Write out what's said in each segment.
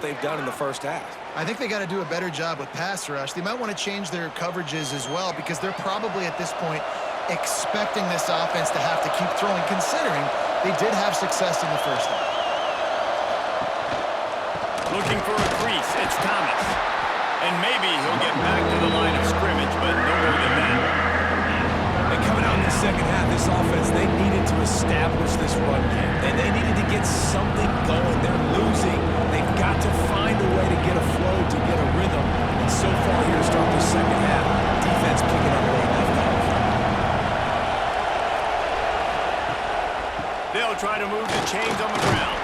they've done in the first half. I think they got to do a better job with pass rush. They might want to change their coverages as well because they're probably at this point expecting this offense to have to keep throwing, considering they did have success in the first half. Looking for a crease, it's Thomas. And maybe he'll get back to the line of scrimmage, but no more than that. And coming out in the second half, this offense, they needed to establish this run game. They needed to get something going. They're losing. They've got to find a way to get a flow, to get a rhythm. And so far here to start the second half, defense picking up where they left off. They'll try to move the chains on the ground.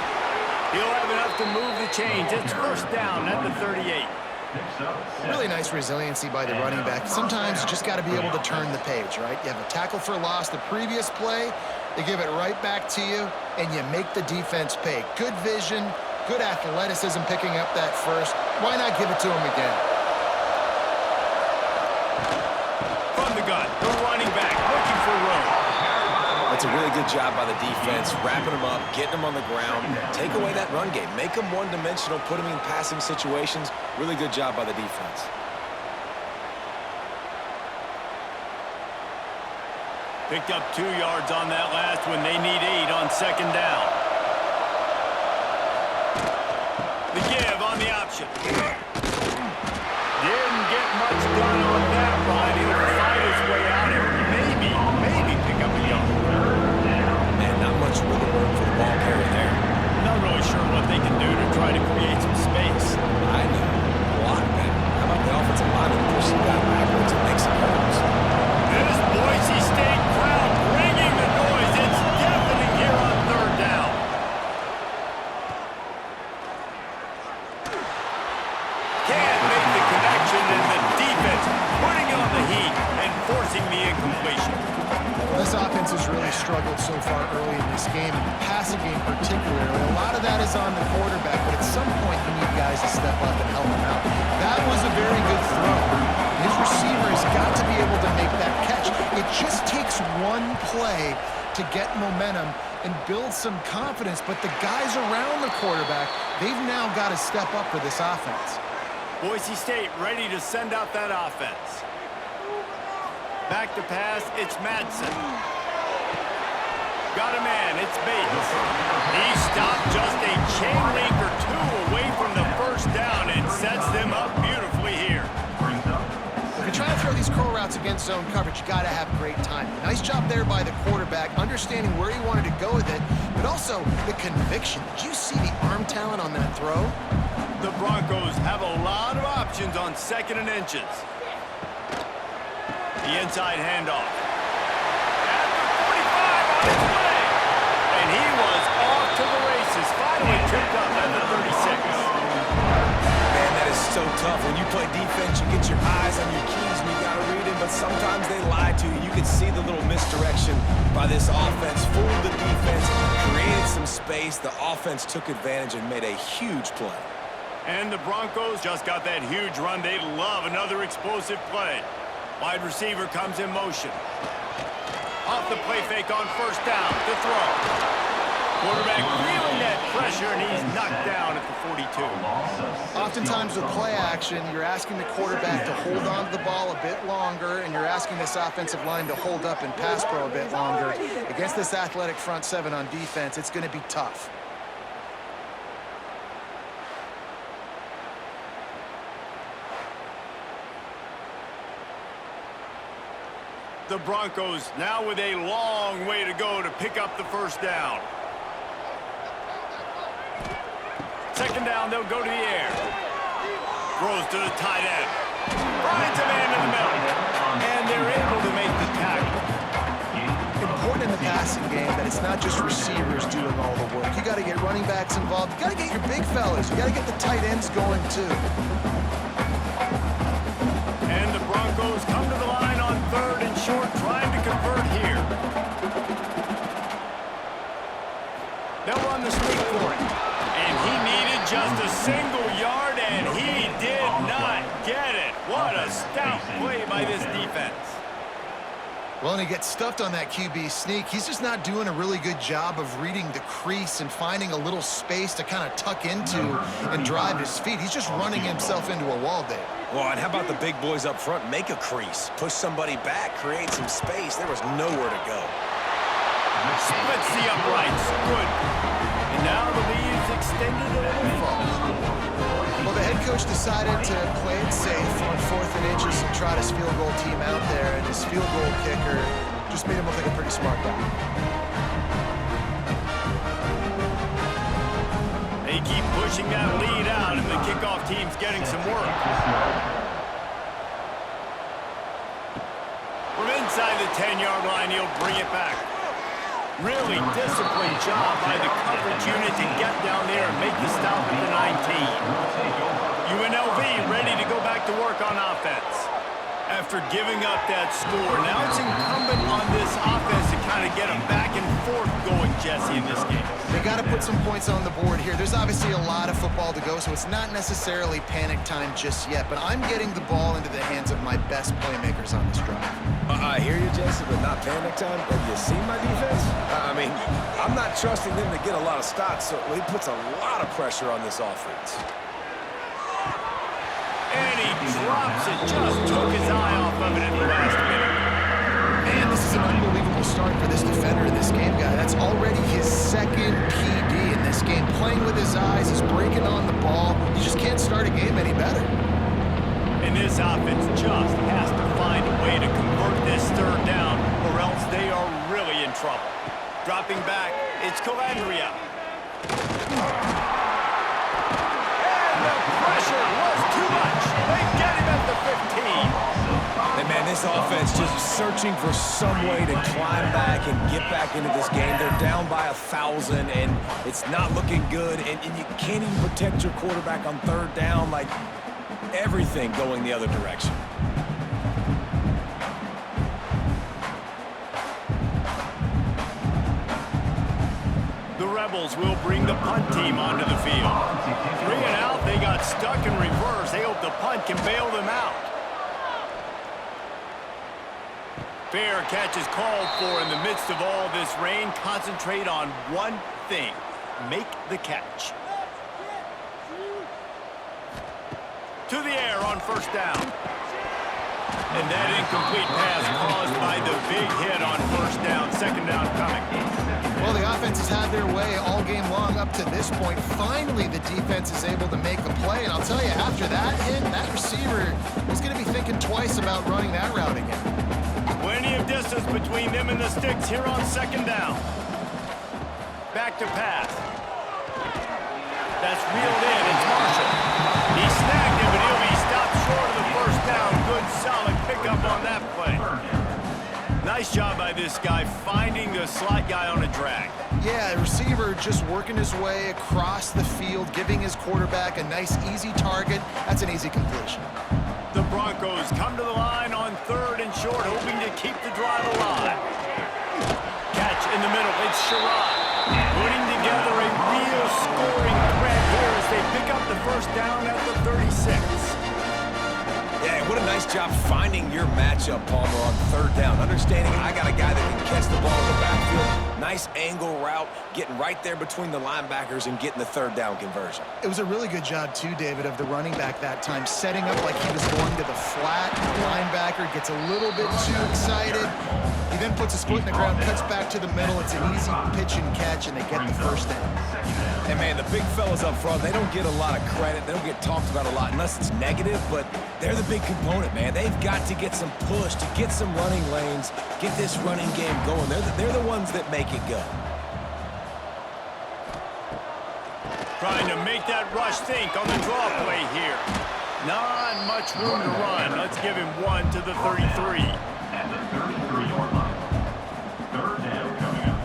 He'll have enough to move the chains. It's first down at the 38. Really nice resiliency by the running back. Sometimes you just got to be able to turn the page, right? You have a tackle for loss the previous play, they give it right back to you, and you make the defense pay. Good vision, good athleticism picking up that first. Why not give it to him again? From the gun, the running back looking for room. That's a really good job by the defense, wrapping them up, getting them on the ground. Take away that run game. Make them one-dimensional, put them in passing situations. Really good job by the defense. Picked up 2 yards on that last one. They need 8 on second down. The give on the option. Didn't get much done on that run. He'll fight his way out and maybe pick up a yard. And not much wiggle room for the ball carrier there. Not really sure what they can do to try to create some space. I know. Block that. How about the offensive lineman pushing that backwards and make some holes? This Boise State crowd bringing the noise. It's deafening here on third down. Can't make the connection, and the defense putting on the heat and forcing the incompletion. This offense has really struggled so far early in this game, and the passing game particularly. A lot of that is on the quarterback, but at some point you need guys to step up and help him out. That was a very good throw. His receiver has got to be able to make that catch. It just takes one play to get momentum and build some confidence, but the guys around the quarterback, they've now got to step up for this offense. Boise State ready to send out that offense. Back to pass, it's Madsen. Got a man, it's Bates. He stopped just a chain link or 2 away from the first down and sets them up beautifully here. If you're trying to throw these curl routes against zone coverage, you got to have great timing. Nice job there by the quarterback, understanding where he wanted to go with it, but also the conviction. Did you see the arm talent on that throw? The Broncos have a lot of options on 2nd and inches. The inside handoff. At the 45 on his way. And he was off to the races. Finally tripped up at the 36. Man, that is so tough. When you play defense, you get your eyes on your keys and you got to read them, but sometimes they lie to you. You can see the little misdirection by this offense. Fooled the defense, created some space. The offense took advantage and made a huge play. And the Broncos just got that huge run. They love another explosive play. Wide receiver comes in motion. Off the play fake on first down to throw. Quarterback feeling that pressure, and he's knocked down at the 42. Oftentimes with play action, you're asking the quarterback to hold on to the ball a bit longer, and you're asking this offensive line to hold up and pass pro a bit longer. Against this athletic front 7 on defense, it's going to be tough. The Broncos now with a long way to go to pick up the first down. Second down, they'll go to the air. Throws to the tight end. Finds a man in the middle. And they're able to make the tackle. Important in the passing game that it's not just receivers doing all the work. You got to get running backs involved. You got to get your big fellas. You got to get the tight ends going too. And the Broncos come to the line on 3rd and short, trying to convert here. They'll run the sneak for it. And he needed just a single yard, and he did not get it. What a stout play by this defense. Well, and he gets stuffed on that QB sneak. He's just not doing a really good job of reading the crease and finding a little space to kind of tuck into and drive his feet. He's just running himself into a wall there. Well, and how about the big boys up front? Make a crease, push somebody back, create some space. There was nowhere to go. Splits the uprights. Good. And now the lead is extended a little further. Well, the head coach decided to play it safe on 4th and inches and trot his field goal team out there, and his field goal kicker just made him look like a pretty smart guy. They keep pushing that lead out, and the kickoff team's getting some work. From inside the 10-yard line, he'll bring it back. Really disciplined job by the coverage unit to get down there and make the stop at the 19. UNLV ready to go back to work on offense. After giving up that score, now it's incumbent on this offense to kind of get them back and forth going, Jesse, in this game. They got to put some points on the board here. There's obviously a lot of football to go, so it's not necessarily panic time just yet, but I'm getting the ball into the hands of my best playmakers on this drive. I hear you, Jesse, but not panic time. Have you seen my defense? I mean, I'm not trusting them to get a lot of stops, so he puts a lot of pressure on this offense. And he drops it, just took his eye off of it in the last minute. Man, this is an unbelievable start for this defender in this game, guy. That's already his second PD in this game. Playing with his eyes, he's breaking on the ball. You just can't start a game any better. And this offense just has to find a way to convert this third down, or else they are really in trouble. Dropping back, it's Calandria. And the pressure was too much. They get him at the 15. And, man, this offense just searching for some way to climb back and get back into this game. They're down by 1,000, and it's not looking good, and you can't even protect your quarterback on third down. Like, everything going the other direction. The Rebels will bring the punt team onto the field. 3 and out, they got stuck in reverse. They hope the punt can bail them out. Fair catch is called for in the midst of all this rain. Concentrate on one thing. Make the catch. To the air on first down. And that incomplete pass caused by the big hit on first down. Second down coming. Well, the offense has had their way all game long up to this point. Finally, the defense is able to make a play. And I'll tell you, after that hit, that receiver is going to be thinking twice about running that route again. Plenty of distance between them and the sticks here on second down. Back to pass. That's reeled in. It's Marshall. He snagged him, but he'll be stopped short of the first down. Good, solid pickup on that play. Nice job by this guy finding the slot guy on a drag. Yeah, the receiver just working his way across the field, giving his quarterback a nice, easy target. That's an easy completion. The Broncos come to the line on third and short, hoping to keep the drive alive. Catch in the middle. It's Sherrod putting together a real scoring threat here as they pick up the first down at the 36. Yeah, what a nice job finding your matchup, Palmer, on third down. Understanding I got a guy that can catch the ball in the backfield. Nice angle route, getting right there between the linebackers and getting the third down conversion. It was a really good job, too, David, of the running back that time, setting up like he was going to the flat. The linebacker gets a little bit too excited. He then puts his foot in the ground, cuts back to the middle. It's an easy pitch and catch, and they get the first down. And, man, the big fellas up front, they don't get a lot of credit. They don't get talked about a lot unless it's negative, but they're the big component, man. They've got to get some push, to get some running lanes, get this running game going. They're the ones that make it go. Trying to make that rush think on the draw play here. Not much room to run. Let's give him one to the 33. At the 33-yard line. Third down coming up.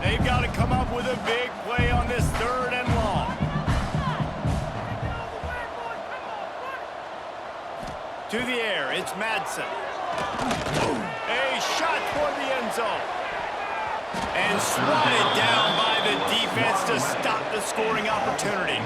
They've got to come up with a big play on this third and long. To the air, it's Madsen. A shot toward the end zone. And swatted down by the defense. defense to stop the scoring opportunity.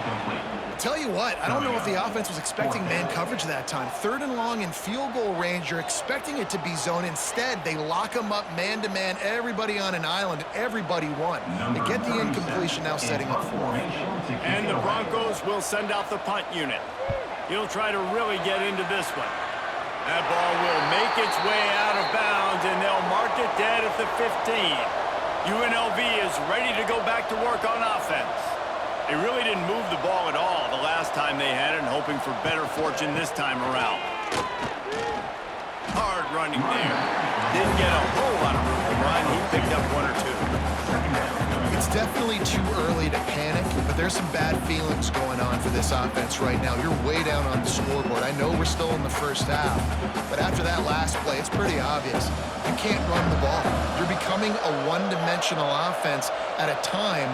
Tell you what, I don't know if the offense was expecting man coverage that time. 3rd and long in field goal range, you're expecting it to be zone. Instead, they lock them up man-to-man, everybody on an island, everybody won. They get the incompletion now setting up 4th. And the Broncos will send out the punt unit. He'll try to really get into this one. That ball will make its way out of bounds, and they'll mark it dead at the 15. UNLV is ready to go back to work on offense. They really didn't move the ball at all the last time they had it, and hoping for better fortune this time around. Hard running there. Didn't get a whole lot of room to run. He picked up 1 or 2. It's definitely too early to panic, but there's some bad feelings going on for this offense right now. You're way down on the scoreboard. I know we're still in the first half, but after that last play, it's pretty obvious. You can't run the ball. You're becoming a one-dimensional offense at a time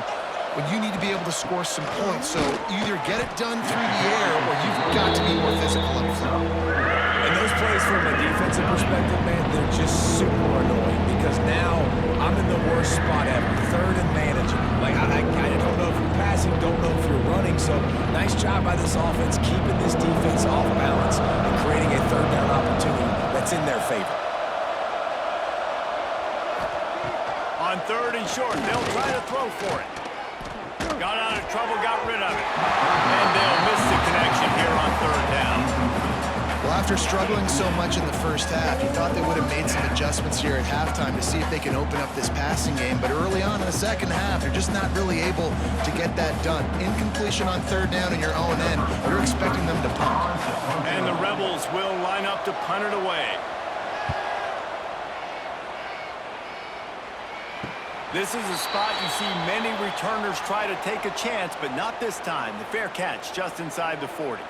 when you need to be able to score some points. So either get it done through the air or you've got to be more physical up front. And those plays from a defensive perspective, man, they're just super annoying because now I'm in the worst spot ever. 3rd and managing. Like, I don't know if you're passing, don't know if you're running. So nice job by this offense keeping this defense off balance and creating a 3rd down opportunity that's in their favor. On 3rd and short, they'll try to throw for it. Got out of trouble, got rid of it. And they'll miss the connection here on 3rd down. Well, after struggling so much in the first half, you thought they would have made some adjustments here at halftime to see if they can open up this passing game. But early on in the second half, they're just not really able to get that done. Incompletion on 3rd down in your own end. You're expecting them to punt. And the Rebels will line up to punt it away. This is a spot you see many returners try to take a chance, but not this time. The fair catch just inside the 40.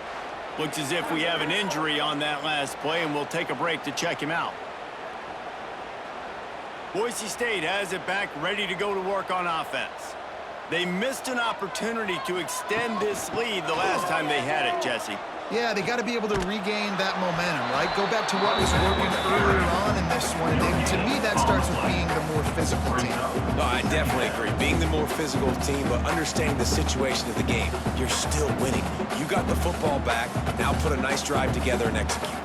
Looks as if we have an injury on that last play, and we'll take a break to check him out. Boise State has it back, ready to go to work on offense. They missed an opportunity to extend this lead the last time they had it, Jesse. Yeah, they got to be able to regain that momentum, right? Go back to what was working earlier on in this one. And to me, that starts with being the more physical team. No, I definitely agree. Being the more physical team, but understanding the situation of the game. You're still winning. You got the football back. Now put a nice drive together and execute.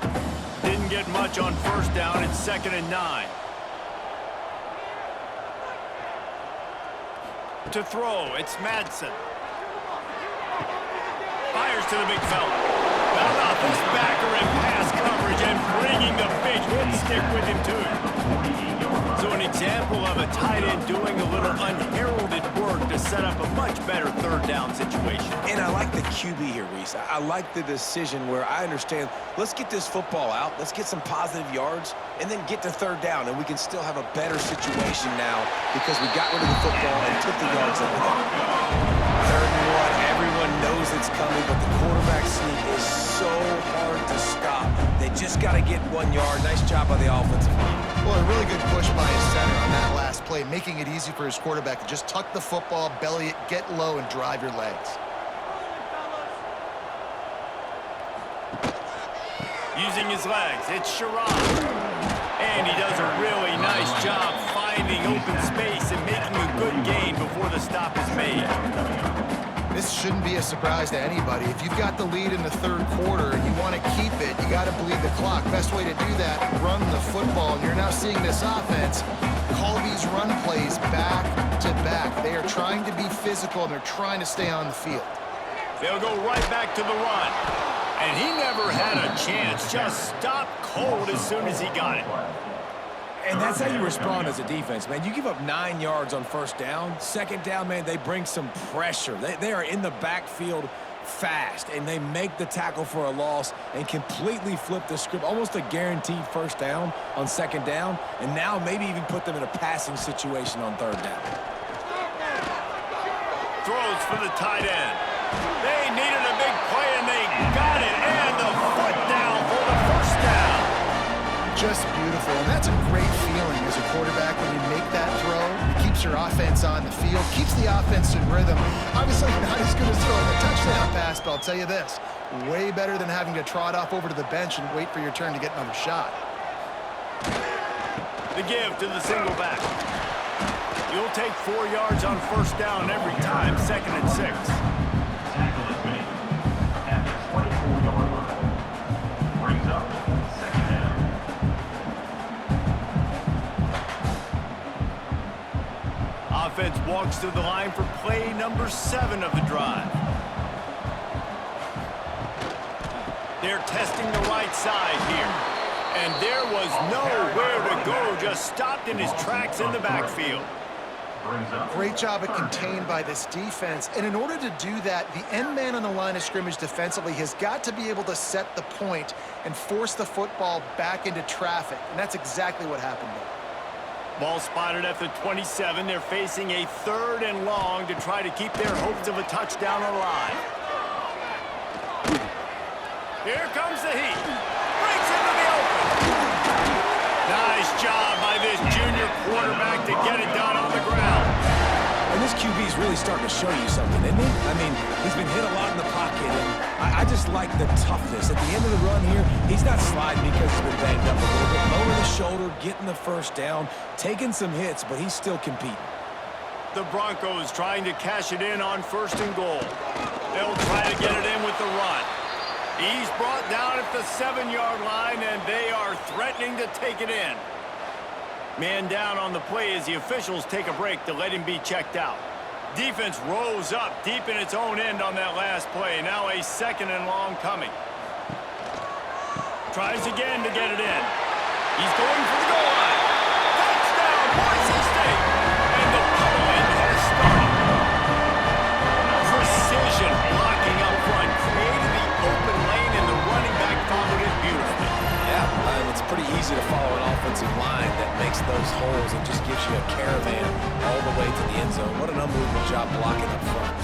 Didn't get much on 1st down. It's 2nd and 9. To throw, it's Madsen. Fires to the big fella. Found off his backer in pass coverage and bringing the big hit stick with him to it. So an example of a tight end doing a little unheralded work to set up a much better 3rd down situation. And I like the QB here, Reese. I like the decision where I understand, let's get this football out, let's get some positive yards, and then get to 3rd down, and we can still have a better situation now because we got rid of the football and took the yards over there. 3rd and 1, everyone knows it's coming, but the quarterback sneak is so hard to stop. They just got to get 1 yard. Nice job by the offensive line. Well, a really good push by his center on that last play, making it easy for his quarterback to just tuck the football, belly it, get low, and drive your legs. Using his legs, it's Sherrod. And he does a really nice job finding open space and making a good gain before the stop is made. This shouldn't be a surprise to anybody. If you've got the lead in the 3rd quarter and you want to keep it, you got to bleed the clock. Best way to do that, run the football. And you're now seeing this offense call these run plays back to back. They are trying to be physical, and they're trying to stay on the field. They'll go right back to the run. And he never had a chance. Just stopped cold as soon as he got it. And that's how you respond as a defense, man. You give up 9 yards on 1st down. 2nd down, man, they bring some pressure. They are in the backfield fast, and they make the tackle for a loss and completely flip the script. Almost a guaranteed 1st down on 2nd down, and now maybe even put them in a passing situation on 3rd down. Throws for the tight end. They needed a big play, and they got it. And the foot down for the 1st down. Just beautiful, and that's a great feeling as a quarterback when you make that throw. It keeps your offense on the field, keeps the offense in rhythm. Obviously not as good as throwing a touchdown pass, but I'll tell you this, way better than having to trot off over to the bench and wait for your turn to get another shot. The give to the single back. You'll take 4 yards on first down every time, 2nd and 6. Tackle is made at the 24-yard line. Brings up second down. Offense walks to the line for play number 7 of the drive. They're testing the right side here. And there was nowhere to go, just stopped in his tracks in the backfield. Great job at contained by this defense. And in order to do that, the end man on the line of scrimmage defensively has got to be able to set the point and force the football back into traffic. And that's exactly what happened there. Ball spotted at the 27. They're facing a 3rd and long to try to keep their hopes of a touchdown alive. Here comes the heat. Breaks into the open. Nice job by this junior quarterback to get it done on the ground. And this QB's really starting to show you something, isn't he? I mean, he's been hit a lot in the pocket, and I just like the toughness. At the end of the run here, he's not sliding because he's been banged up a little bit. Lower the shoulder, getting the first down, taking some hits, but he's still competing. The Broncos trying to cash it in on 1st and goal. They'll try to get it in with the run. He's brought down at the 7-yard line, and they are threatening to take it in. Man down on the play as the officials take a break to let him be checked out. Defense rose up deep in its own end on that last play. Now a 2nd and long coming. Tries again to get it in. He's going for the goal line. Touchdown, Boise State! And the pummeling has started. Precision blocking up front. Created the open lane, and the running back followed it beautifully. Yeah, it's pretty easy to follow an offensive line that makes those holes and just gives you a caravan all the way to the end zone. What an unbelievable job blocking up front.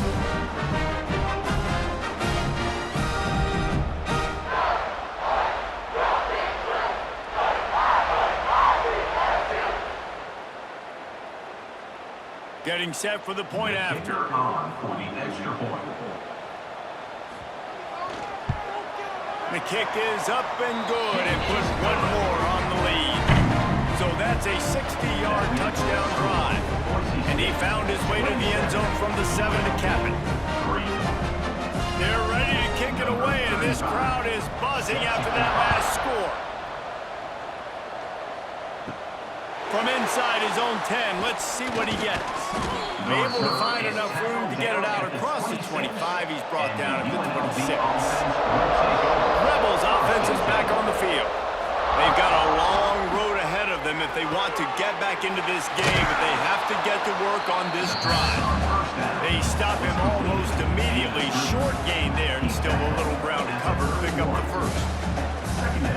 Getting set for the point after. On for the extra point. The kick is up and good and puts one more on the lead. So that's a 60-yard touchdown drive. And he found his way to the end zone from the 7 to cap it. They're ready to kick it away, and this crowd is buzzing after that last score. From inside his own 10, let's see what he gets. Able to find enough room to get it out across the 25. He's brought down at the 26. Rebels offense is back on the field. They've got a long road ahead of them if they want to get back into this game, but they have to get to work on this drive. They stop him almost immediately. Short gain there, and still a little ground to cover to pick up the first.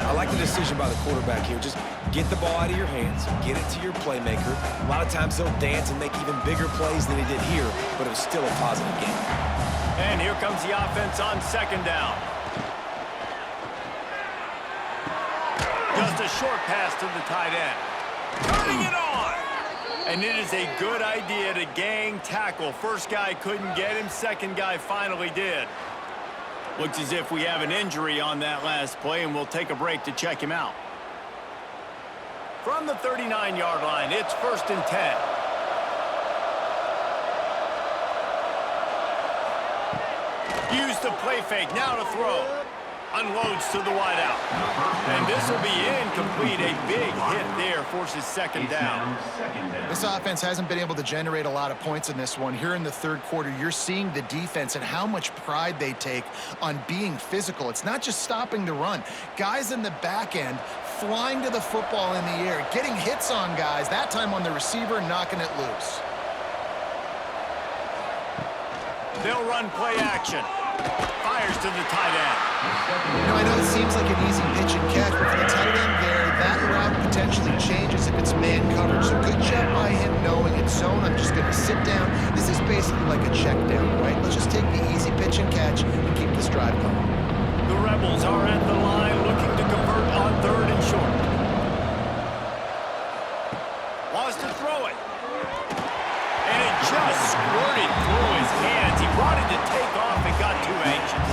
I like the decision by the quarterback here. Just get the ball out of your hands, get it to your playmaker. A lot of times they'll dance and make even bigger plays than he did here, but it was still a positive game. And here comes the offense on 2nd down. Just a short pass to the tight end. Turning it on! And it is a good idea to gang tackle. First guy couldn't get him, second guy finally did. Looks as if we have an injury on that last play, and we'll take a break to check him out. From the 39-yard line, it's 1st and 10. Use the play fake, now to throw. Unloads to the wideout. And this will be incomplete. A big hit there forces 2nd down. This offense hasn't been able to generate a lot of points in this one. Here in the 3rd quarter, you're seeing the defense and how much pride they take on being physical. It's not just stopping the run. Guys in the back end flying to the football in the air, getting hits on guys, that time on the receiver, knocking it loose. They'll run play action. Fires to the tight end. I know it seems like an easy pitch and catch, but for the tight end there, that route potentially changes if it's man coverage. So good job by him knowing it's zone. I'm just going to sit down. This is basically like a check down, right? Let's just take the easy pitch and catch and keep this drive going. The Rebels are at the line looking to convert on 3rd and short. Wants to throw it. And it just squirted through his hands. He wanted to take off and got too anxious.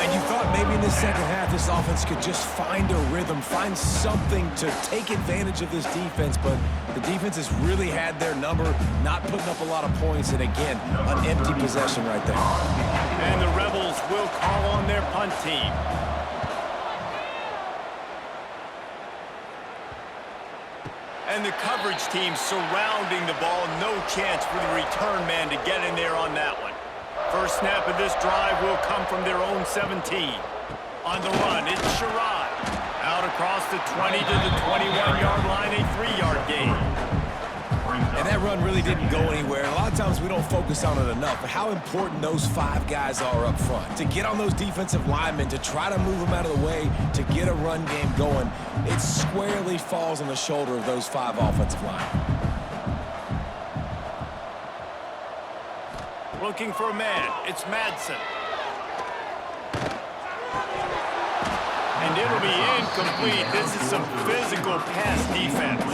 And you thought maybe in the second half this offense could just find a rhythm, find something to take advantage of this defense, but the defense has really had their number, not putting up a lot of points, and again, an empty possession right there. And the Rebels will call on their punt team. And the coverage team surrounding the ball, no chance for the return man to get in there on that one. First snap of this drive will come from their own 17. On the run, it's Sherrod. Out across the 20 to the 21-yard line, a 3-yard gain. And that run really didn't go anywhere. A lot of times we don't focus on it enough, but how important those 5 guys are up front. To get on those defensive linemen, to try to move them out of the way, to get a run game going, it squarely falls on the shoulder of those 5 offensive linemen. Looking for a man, it's Madsen. And it'll be incomplete. This is some physical pass defense.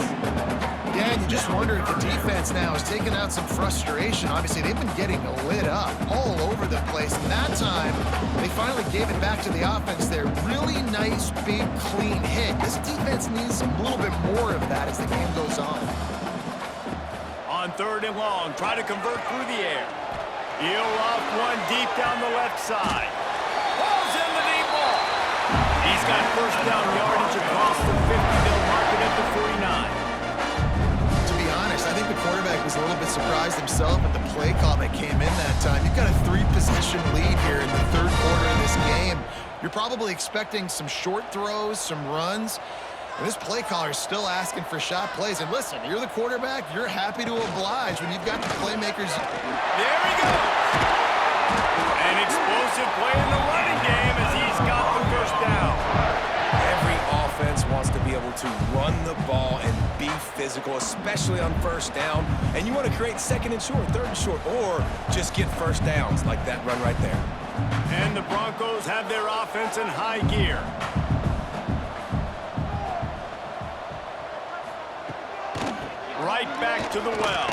Yeah, and you just wonder if the defense now is taking out some frustration. Obviously, they've been getting lit up all over the place. And that time, they finally gave it back to the offense there. Really nice, big, clean hit. This defense needs a little bit more of that as the game goes on. On 3rd and long, try to convert through the air. He'll off one deep down the left side. Ball's in the deep ball. He's got first down yardage across the 50. They'll mark it at the 49. To be honest, I think the quarterback was a little bit surprised himself at the play call that came in that time. You've got a 3-possession lead here in the 3rd quarter of this game. You're probably expecting some short throws, some runs. And this play caller is still asking for shot plays. And listen, you're the quarterback. You're happy to oblige when you've got the playmakers. There he goes. An explosive play in the running game as he's got the first down. Every offense wants to be able to run the ball and be physical, especially on first down. And you want to create 2nd and short, 3rd and short, or just get first downs like that run right there. And the Broncos have their offense in high gear. Right back to the well.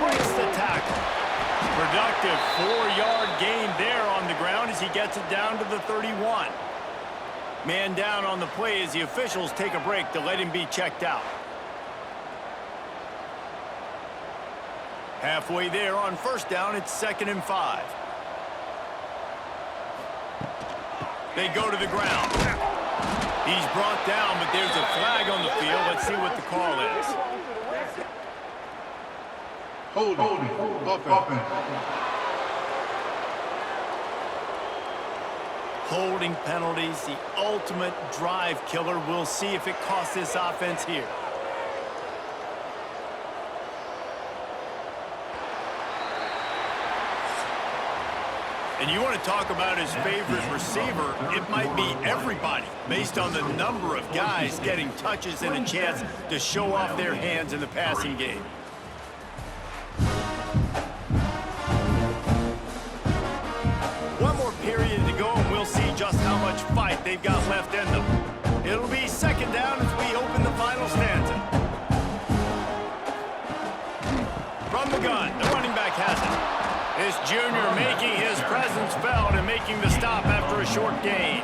Breaks the tackle. Productive 4-yard gain there on the ground as he gets it down to the 31. Man down on the play as the officials take a break to let him be checked out. Halfway there on first down, it's 2nd and 5. They go to the ground. He's brought down, but there's a flag on the field. Let's see what the call is. Holding. Holding penalties, the ultimate drive killer. We'll see if it costs this offense here. And you want to talk about his favorite receiver, it might be everybody, based on the number of guys getting touches and a chance to show off their hands in the passing game. One more period to go, and we'll see just how much fight they've got left in them. It'll be 2nd down as we open the final stanza. From the gun, the running back has it. This junior making his presence felt and making the stop after a short gain.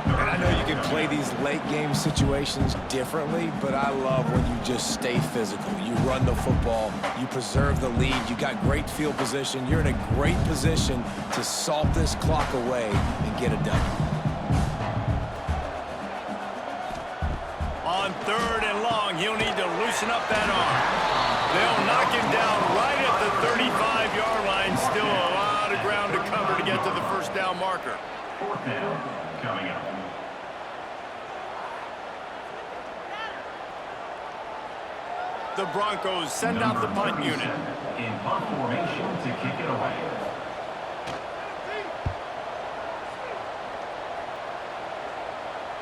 And I know you can play these late-game situations differently, but I love when you just stay physical. You run the football, you preserve the lead, you got great field position, you're in a great position to salt this clock away and get a W. On 3rd and long, he'll need to loosen up that arm. They'll knock him down right at the 35-yard line. Still a lot of ground to cover to get to the first down marker. 4th down coming up. The Broncos send out the punt unit. In punt formation to kick it away.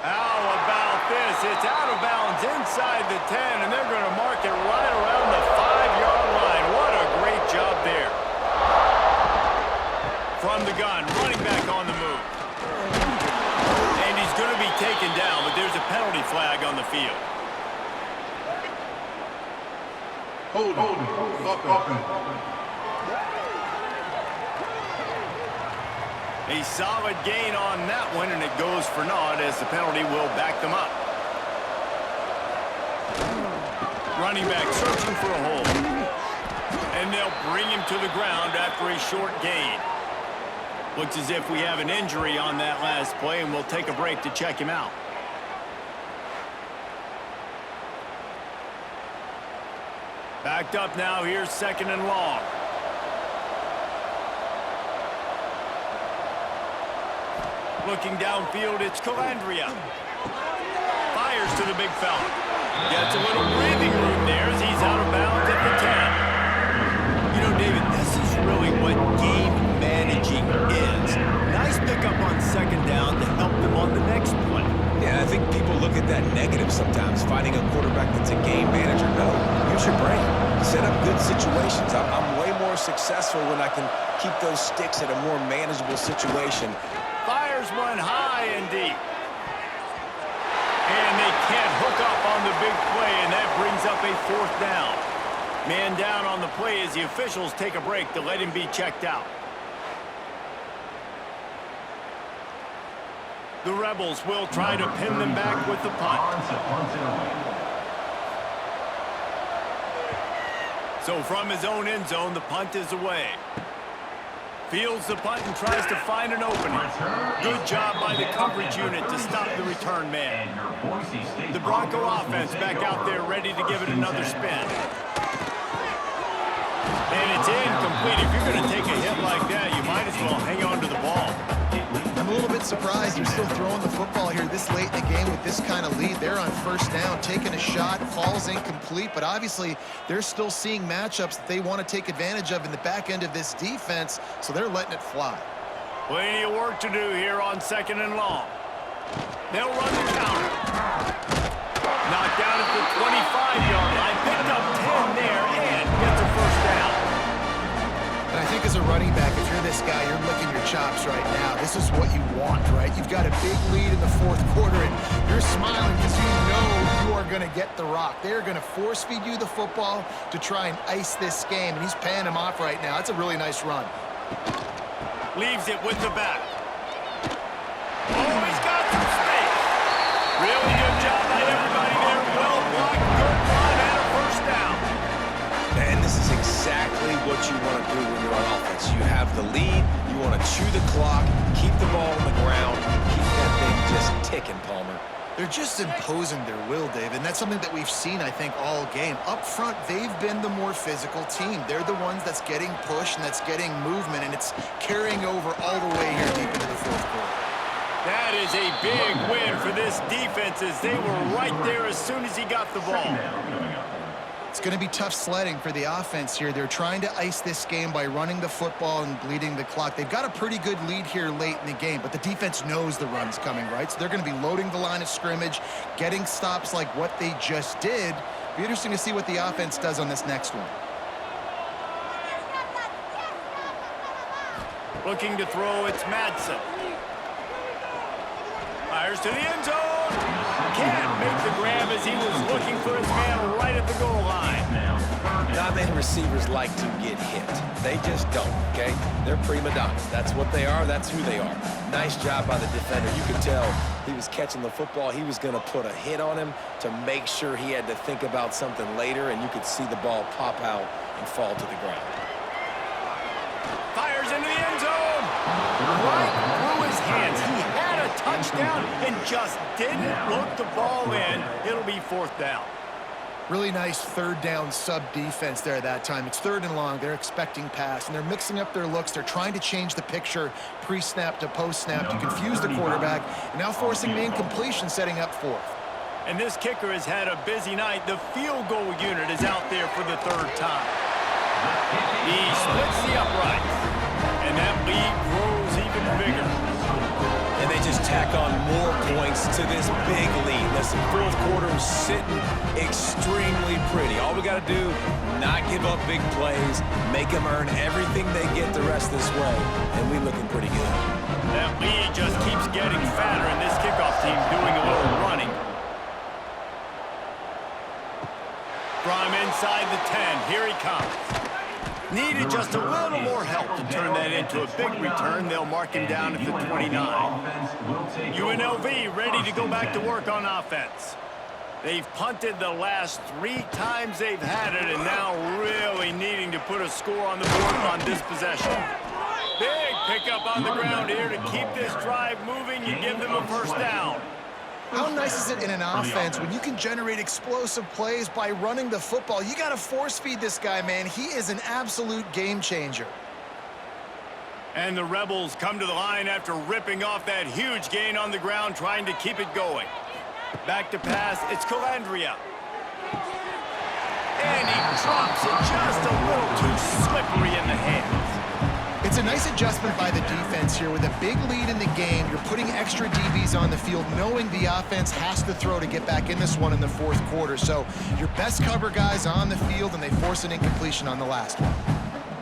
How about this? It's out of bounds inside the 10, and they're going to mark it right around the 5-yard line. What a great job there. From the gun, running back on the move. And he's going to be taken down, but there's a penalty flag on the field. Holding. A solid gain on that one, and it goes for naught as the penalty will back them up. Running back searching for a hole. And they'll bring him to the ground after a short gain. Looks as if we have an injury on that last play, and we'll take a break to check him out. Backed up now, here's 2nd and long. Looking downfield, it's Calandria. Fires to the big fella. Gets a little breathing room there as he's out of bounds at the 10. You know, David, this is really what game managing is. Nice pickup on 2nd down to help them on the next play. Yeah, I think people look at that negative sometimes, finding a quarterback that's a game manager. No, use your brain. Set up good situations. I'm way more successful when I can keep those sticks at a more manageable situation. Fires one high and deep. And they can't hook up on the big play, and that brings up a 4th down. Man down on the play as the officials take a break to let him be checked out. The Rebels will try to pin them back with the punt. So from his own end zone, the punt is away. Fields the punt and tries to find an opening. Good job by the coverage unit to stop the return man. The Bronco offense back out there ready to give it another spin. And it's incomplete. If you're going to take a hit like that, you might as well hang on to the ball. I'm a little bit surprised they're still throwing the football here this late in the game with this kind of lead. They're on 1st down, taking a shot, falls incomplete, but obviously they're still seeing matchups that they want to take advantage of in the back end of this defense, so they're letting it fly. Plenty of work to do here on 2nd and long. They'll run the counter. Knocked down at the 25-yard line, picked up 10 there, and gets a 1st down. And I think as a running back, if you're this guy, you're licking your chops right now. This is what you want, right? You've got a big lead in the 4th quarter, and you're smiling because you know you are going to get the rock. They're going to force-feed you the football to try and ice this game, and he's paying him off right now. That's a really nice run. Leaves it with the back. Oh, he's got some space. Really good job by everybody there. Well blocked, good run, and a 1st down. And this is exactly what you want to do when you're on offense. You have the lead, you want to chew the clock, keep the ball on the ground, keep that thing just ticking, Palmer. They're just imposing their will, David, and that's something that we've seen, I think, all game. Up front, they've been the more physical team. They're the ones that's getting pushed and that's getting movement, and it's carrying over all the way here deep into the 4th quarter. That is a big win for this defense as they were right there as soon as he got the ball. It's going to be tough sledding for the offense here. They're trying to ice this game by running the football and bleeding the clock. They've got a pretty good lead here late in the game, but the defense knows the run's coming, right? So they're going to be loading the line of scrimmage, getting stops like what they just did. Be interesting to see what the offense does on this next one. Looking to throw, it's Madsen. Fires to the end zone. Can't make the grab as he was looking for his man right at the goal line. Not many receivers like to get hit. They just don't, okay? They're prima donnas. That's what they are. That's who they are. Nice job by the defender. You could tell he was catching the football. He was going to put a hit on him to make sure he had to think about something later, and you could see the ball pop out and fall to the ground. Fires into the end zone. Right through his hands. He had a touchdown and just didn't look the ball in. It'll be 4th down. Really nice 3rd down sub defense there that time. It's 3rd and long. They're expecting pass, and they're mixing up their looks. They're trying to change the picture pre-snap to post-snap to confuse the quarterback, and now forcing the incompletion, setting up 4th. And this kicker has had a busy night. The field goal unit is out there for the 3rd time. He splits the uprights, and that lead grows even bigger. And they just tack on more points to this big lead. Listen, 4th quarter is sitting extremely pretty. All we got to do, not give up big plays, make them earn everything they get the rest this way, and we looking pretty good. That lead just keeps getting fatter, and this kickoff team doing a little running. From inside the 10, here he comes. Needed just a little more help to turn that into a big return. They'll mark him down at the 29. UNLV ready to go back to work on offense. They've punted the last 3 times they've had it, and now really needing to put a score on the board on this possession. Big pickup on the ground here to keep this drive moving. You give them a first down. How nice is it in an offense when you can generate explosive plays by running the football? You got to force feed this guy, man. He is an absolute game changer. And the Rebels come to the line after ripping off that huge gain on the ground, trying to keep it going. Back to pass, it's Calandria. And he drops it just a little too slippery in the hands. It's a nice adjustment by the defense here. With a big lead in the game, you're putting extra DBs on the field, knowing the offense has to throw to get back in this one in the fourth quarter. So your best cover guys on the field, and they force an incompletion on the last one.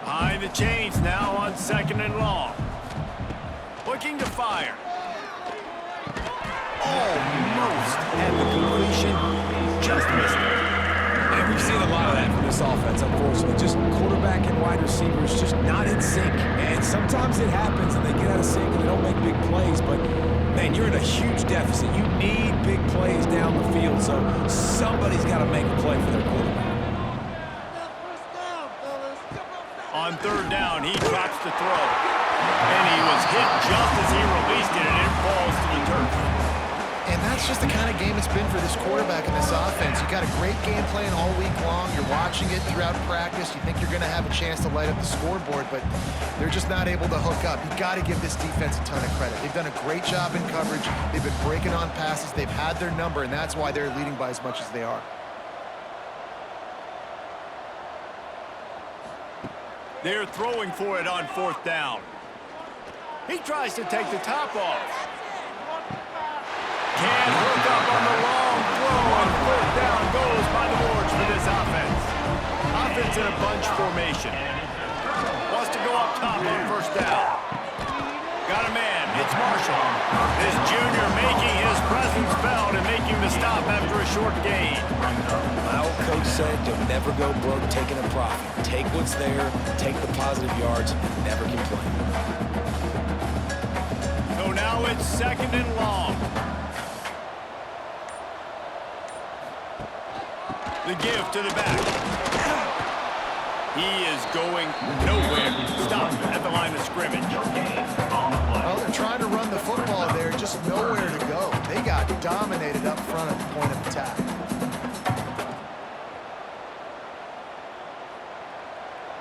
Behind the chains now on 2nd and long. Looking to fire. Almost at the completion. Just missed it. And we've seen a lot of that from this offense, unfortunately. Just quarterback and wide receivers just not in sync. And sometimes it happens and they get out of sync and they don't make big plays. But, man, you're in a huge deficit. You need big plays down the field. So somebody's got to make a play for their quarterback. On 3rd down, he drops to throw. And he was hit just as he released it, and it falls to the turf. And that's just the kind of game it's been for this quarterback in this offense. You got a great game plan all week long. You're watching it throughout practice. You think you're going to have a chance to light up the scoreboard, but they're just not able to hook up. You got to give this defense a ton of credit. They've done a great job in coverage. They've been breaking on passes. They've had their number, and that's why they're leading by as much as they are. They're throwing for it on 4th down. He tries to take the top off. Can't hook up on the long throw, and 4th down goes by the boards for this offense. Offense in a bunch formation. Wants to go up top on 1st down. Got a man. It's Marshall. This junior making his presence felt and making the stop after a short gain. My old coach said, you'll never go broke taking a profit. Take what's there, take the positive yards, and never complain. So now it's 2nd and long. The give to the back. He is going nowhere. Stop at the line of scrimmage. Well, they're trying to run the football there, just nowhere to go. They got dominated up front at the point of attack.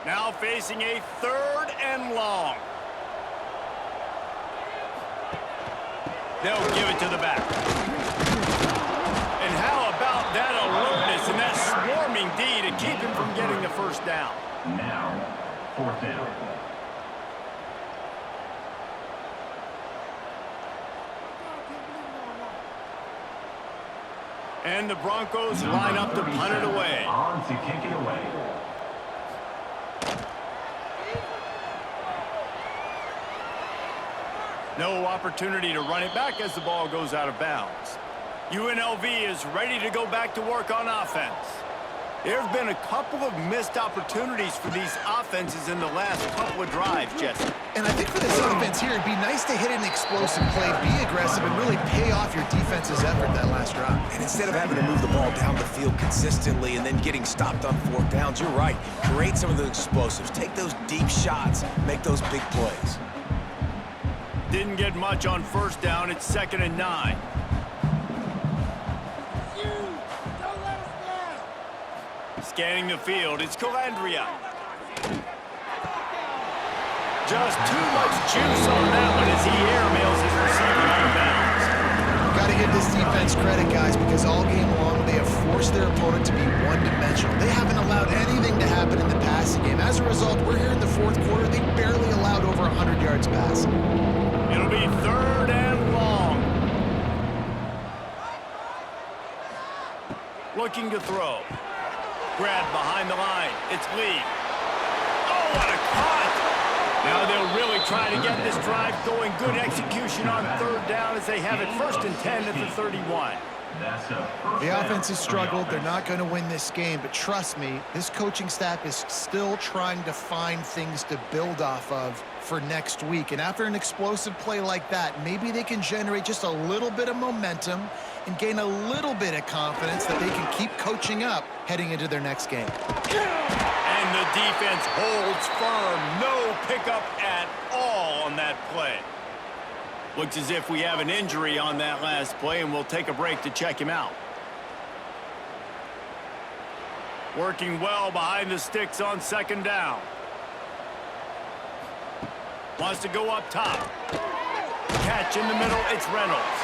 Now facing a 3rd and long. They'll give it to the back. And how about that alertness and that swarming D to keep him from getting the first down? Now, 4th down. And the Broncos line up to punt it away. On to kick it away. No opportunity to run it back as the ball goes out of bounds. UNLV is ready to go back to work on offense. There have been a couple of missed opportunities for these offenses in the last couple of drives, Jesse. And I think for this offense here, it'd be nice to hit an explosive play, be aggressive, and really pay off your defense's effort that last drive. And instead of having to move the ball down the field consistently and then getting stopped on 4th downs, you're right. Create some of the explosives. Take those deep shots. Make those big plays. Didn't get much on 1st down. It's 2nd and 9. Scanning the field, it's Calandria. Just too much juice on that one as he airmails his receiver out of bounds. Got to give this defense credit, guys, because all game long they have forced their opponent to be one-dimensional. They haven't allowed anything to happen in the passing game. As a result, we're here in the 4th quarter. They barely allowed over 100 yards passing. It'll be 3rd and long. Looking to throw. Grab behind the line. It's Lee. Oh, what a cut! Now they'll really try to get this drive going. Good execution on 3rd down as they have it 1st and 10 at the 31. That's a first The down offense has for the struggled. They're offense. not going to win this game, but trust me, this coaching staff is still trying to find things to build off of for next week. And after an explosive play like that, maybe they can generate just a little bit of momentum and gain a little bit of confidence that they can keep coaching up heading into their next game. And the defense holds firm. No pickup at all on that play. Looks as if we have an injury on that last play, and we'll take a break to check him out. Working well behind the sticks on second down. Wants to go up top. Catch in the middle, it's Reynolds.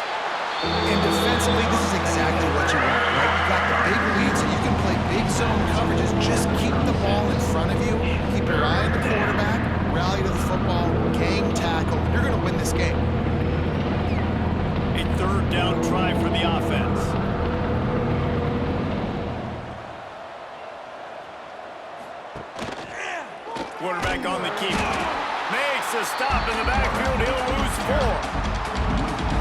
And defensively, this is exactly what you want, right? You got the big leads, and you can play big zone coverages. Just keep the ball in front of you. Keep your eye on the quarterback. Rally to the football. Gang tackle. You're going to win this game. A third down try for the offense. Quarterback on the keeper. Makes a stop in the backfield. He'll lose 4.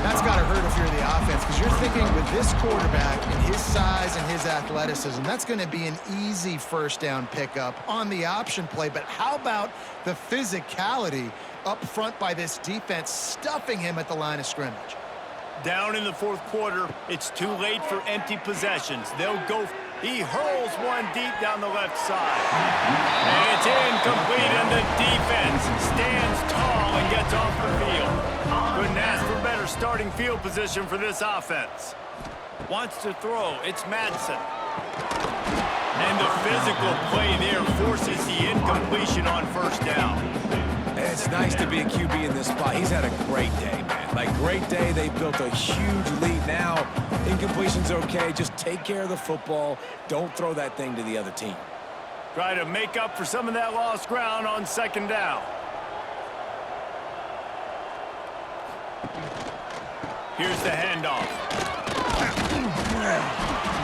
That's got to hurt if you're the offense, because you're thinking with this quarterback and his size and his athleticism, that's going to be an easy first down pickup on the option play. But how about the physicality up front by this defense, stuffing him at the line of scrimmage? Down in the fourth quarter, it's too late for empty possessions. They'll go. He hurls one deep down the left side. And it's incomplete, and the defense stands tall and gets off the field. Couldn't ask for better starting field position for this offense. Wants to throw. It's Madsen. And the physical play there forces the incompletion on first down. And it's nice to be a QB in this spot. He's had a great day, man. Like, great day. They built a huge lead. Now, incompletion's okay. Just take care of the football. Don't throw that thing to the other team. Try to make up for some of that lost ground on second down. Here's the handoff.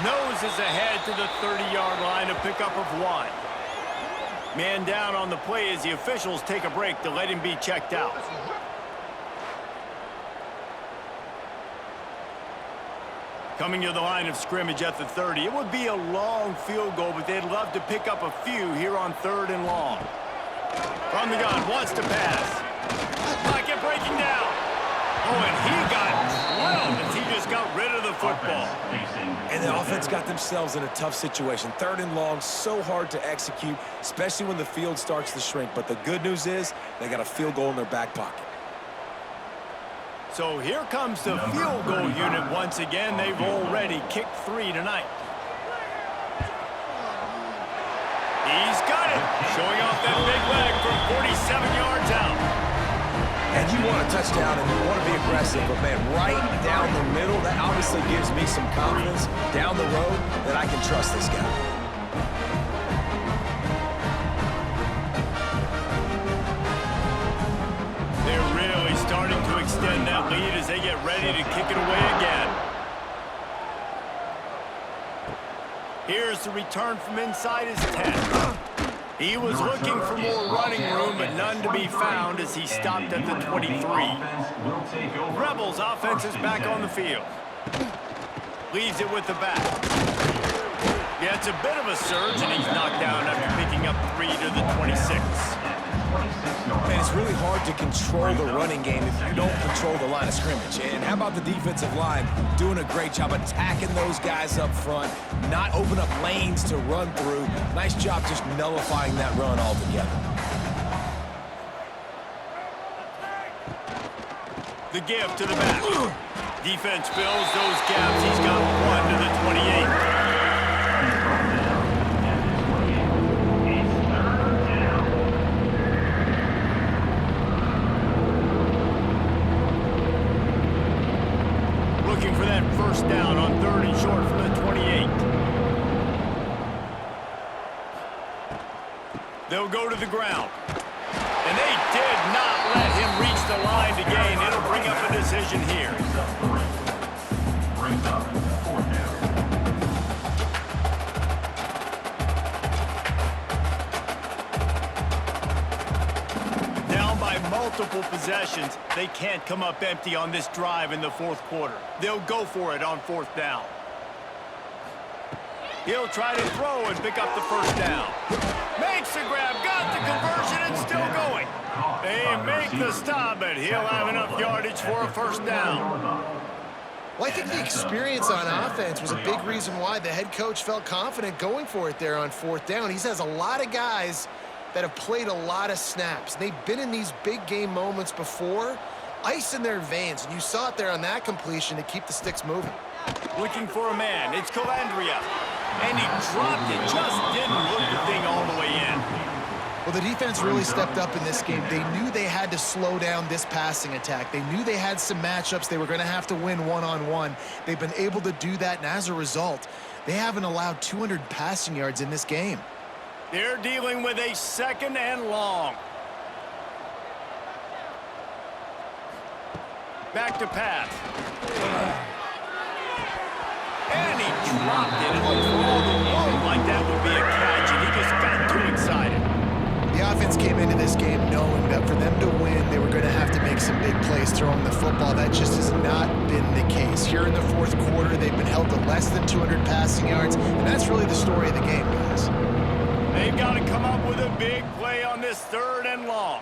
Noses ahead to the 30-yard line, a pickup of 1. Man down on the play as the officials take a break to let him be checked out. Coming to the line of scrimmage at the 30. It would be a long field goal, but they'd love to pick up a few here on 3rd and long. From the gun, wants to pass. Pocket breaking down. Oh, and he got drilled as he just got rid of the football. And the offense got themselves in a tough situation. 3rd and long, so hard to execute, especially when the field starts to shrink. But the good news is they got a field goal in their back pocket. So here comes the field goal unit once again. They've already kicked 3 tonight. He's got it. Showing off that big leg from 47 yards out. And you want a touchdown and you want to be aggressive, but man, right down the middle, that obviously gives me some confidence down the road that I can trust this guy. They're really starting to extend that lead as they get ready to kick it away again. Here's the return from inside his 10. He was looking for more running room, but none to be found as he stopped at the 23. Rebels offense is back on the field. Leaves it with the back. Yeah, it's a bit of a surge, and he's knocked down after picking up 3 to the 26. Man, it's really hard to control the running game if you don't control the line of scrimmage. And how about the defensive line doing a great job attacking those guys up front, not open up lanes to run through. Nice job just nullifying that run altogether. The give to the back. Defense fills those gaps. He's got 1 to the 28. Looking for that first down on 3rd and short from the 28. They'll go to the ground. And they did not let him reach the line to gain. It'll bring up a decision here. Brings up 4th down. Down by multiple possessions, they can't come up empty on this drive in the fourth quarter. They'll go for it on fourth down. He'll try to throw and pick up the first down. Makes the grab, got the conversion, and still going. They make the stop, but he'll have enough yardage for a first down. Well, I think the experience on offense was a big reason why the head coach felt confident going for it there on fourth down. He has a lot of guys that have played a lot of snaps. They've been in these big game moments before, ice in their veins, and you saw it there on that completion to keep the sticks moving. Looking for a man, it's Calandria. And he dropped it, just didn't look the thing all the way in. Well, the defense really stepped up in this game. They knew they had to slow down this passing attack. They knew they had some matchups they were going to have to win one-on-one. They've been able to do that, and as a result, they haven't allowed 200 passing yards in this game. They're dealing with a second and long. Back to pass. And he dropped it. It looked all the world like that would be a catch, and he just got too excited. The offense came into this game knowing that for them to win, they were going to have to make some big plays throwing the football. That just has not been the case. Here in the fourth quarter, they've been held to less than 200 passing yards, and that's really the story of the game, guys. They've got to come up with a big play on this third and long.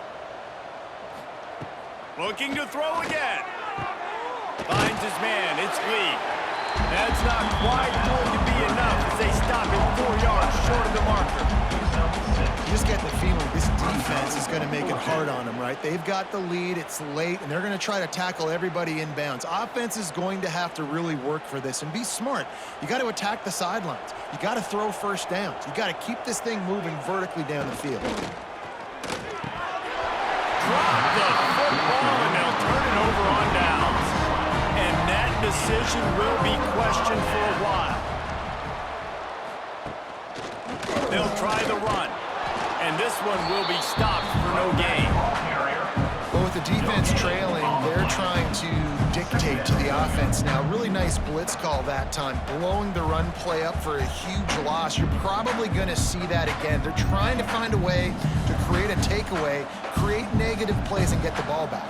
Looking to throw again. Finds his man. It's Lee. That's not quite going to be enough as they stop him 4 yards short of the marker. You just get the feeling this defense is going to make it hard on them, right? They've got the lead, it's late, and they're going to try to tackle everybody inbounds. Offense is going to have to really work for this and be smart. You got to attack the sidelines. You got to throw first downs. You got to keep this thing moving vertically down the field. Drop the football, and they'll turn it over on downs. And that decision will be questioned for a while. They'll try the run, and this one will be stopped for no gain. But with the defense trailing, they're trying to dictate to the offense now. Really nice blitz call that time, blowing the run play up for a huge loss. You're probably going to see that again. They're trying to find a way to create a takeaway, create negative plays, and get the ball back.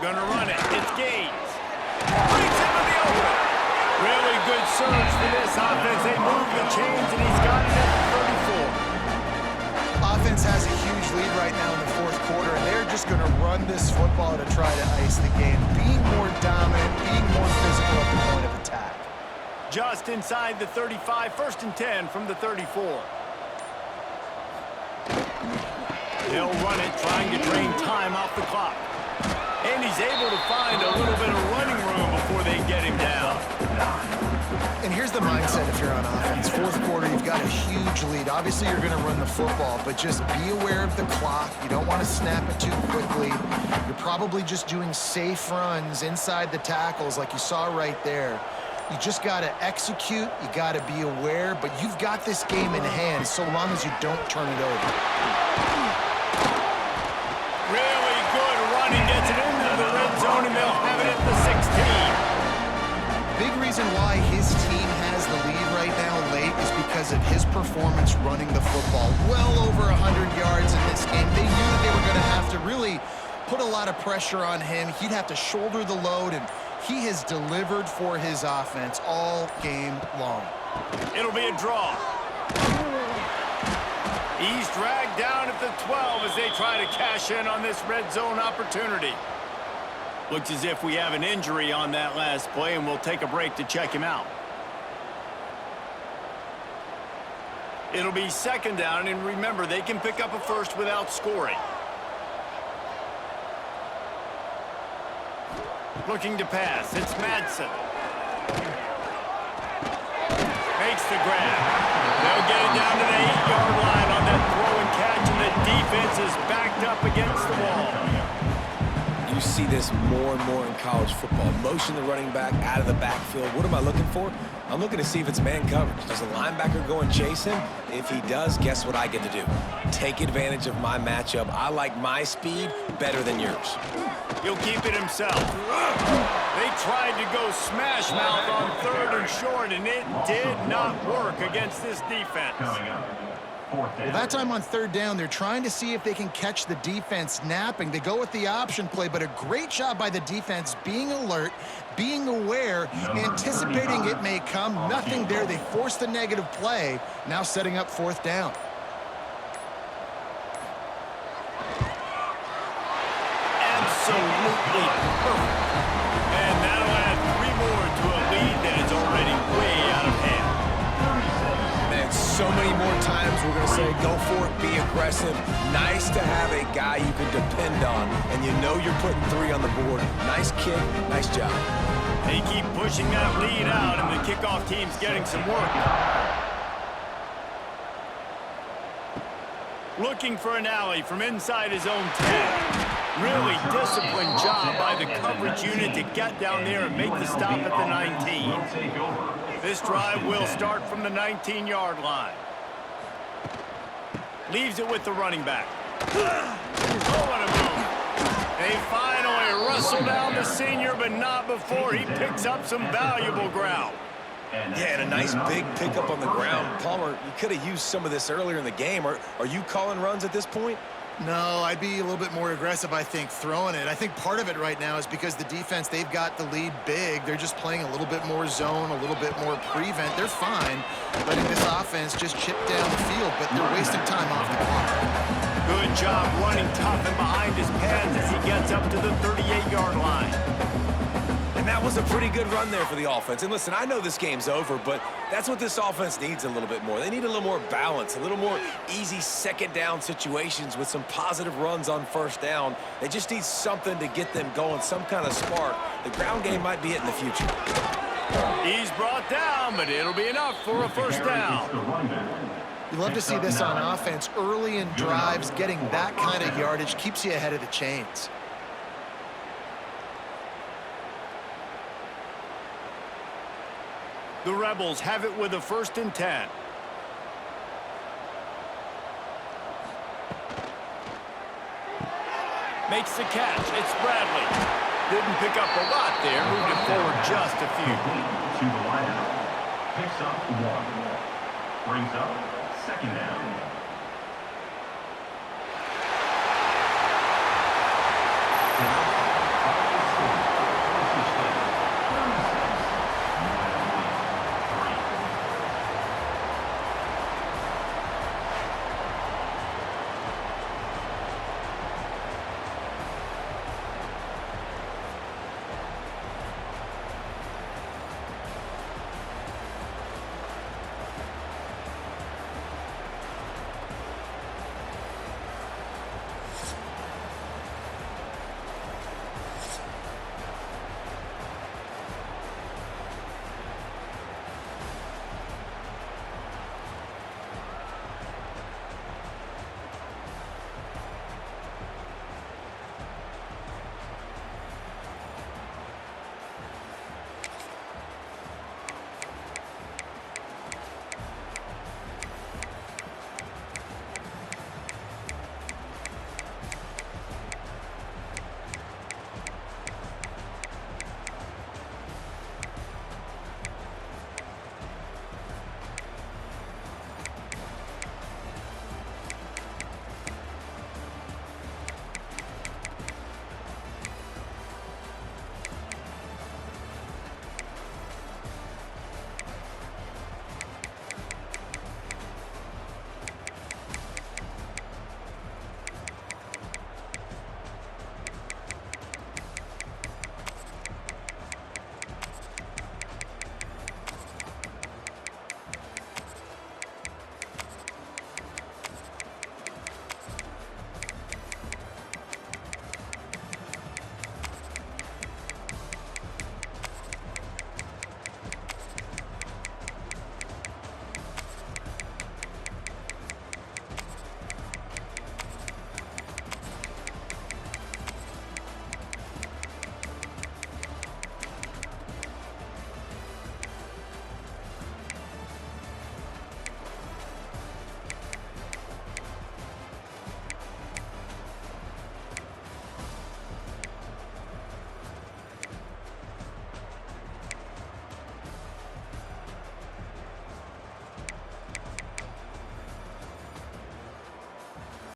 Gonna run it. It's Gaines. Brings him to the open. Really good surge for this offense. They move the chains, and he's got it at the 34. Offense has a huge lead right now in the fourth quarter, and they're just going to run this football to try to ice the game. Being more dominant, being more physical at the point of attack. Just inside the 35, 1st and 10 from the 34. They'll run it, trying to drain time off the clock. And he's able to find a little bit of running room before they get him down. And here's the mindset if you're on offense. Fourth quarter, you've got a huge lead. Obviously, you're going to run the football, but just be aware of the clock. You don't want to snap it too quickly. You're probably just doing safe runs inside the tackles like you saw right there. You just got to execute. You got to be aware, but you've got this game in hand so long as you don't turn it over. Really good running, gets it into the red zone, and they'll have it at the 16. Big reason why his team has the lead right now late is because of his performance running the football. Well over 100 yards in this game. They knew that they were going to have to really put a lot of pressure on him. He'd have to shoulder the load, and he has delivered for his offense all game long. It'll be a draw. He's dragged down at the 12 as they try to cash in on this red zone opportunity. Looks as if we have an injury on that last play, and we'll take a break to check him out. It'll be 2nd down, and remember, they can pick up a first without scoring. Looking to pass, it's Madsen. Makes the grab. They'll get it down to the 8-yard line on that throw and catch, and the defense is backed up against the wall. You see this more and more in college football. Motion the running back out of the backfield. What am I looking for? I'm looking to see if it's man coverage. Does the linebacker go and chase him? If he does, guess what I get to do? Take advantage of my matchup. I like my speed better than yours. He'll keep it himself. They tried to go smash mouth on 3rd and short, and it did not work against this defense. Fourth down. Well, that time on third down, they're trying to see if they can catch the defense napping. They go with the option play, but a great job by the defense being alert, being aware, anticipating it may come. Nothing there. They forced the negative play, now setting up fourth down. Absolutely perfect. And that'll add 3 more to a lead that is already way out of hand. Man, so many more times we're going to say, go for it, be aggressive. Nice to have a guy you can depend on, and you know you're putting 3 on the board. Nice kick, nice job. They keep pushing that lead out, and the kickoff team's getting some work. Looking for an alley from inside his own 10. Really disciplined job by the coverage unit to get down there and make the stop at the 19. This drive will start from the 19-yard line. Leaves it with the running back. Oh, what a move. They finally wrestle down the senior, but not before he picks up some valuable ground. Yeah, and a nice big pickup on the ground. Palmer, you could have used some of this earlier in the game. Are you calling runs at this point? No, I'd be a little bit more aggressive, I think, throwing it. I think part of it right now is because the defense, they've got the lead big. They're just playing a little bit more zone, a little bit more prevent. They're fine letting this offense just chip down the field, but they're wasting time off the clock. Good job running tough and behind his pads as he gets up to the 38-yard line. And that was a pretty good run there for the offense. And listen, I know this game's over, but that's what this offense needs a little bit more. They need a little more balance, a little more easy second down situations with some positive runs on first down. They just need something to get them going, some kind of spark. The ground game might be it in the future. He's brought down, but it'll be enough for a first down. You love to see this on offense. Early in drives, getting that kind of yardage keeps you ahead of the chains. The Rebels have it with a 1st and 10. Makes the catch. It's Bradley. Didn't pick up a lot there. Moved it forward just a few. To the line. Picks up 1. Brings up 2nd down.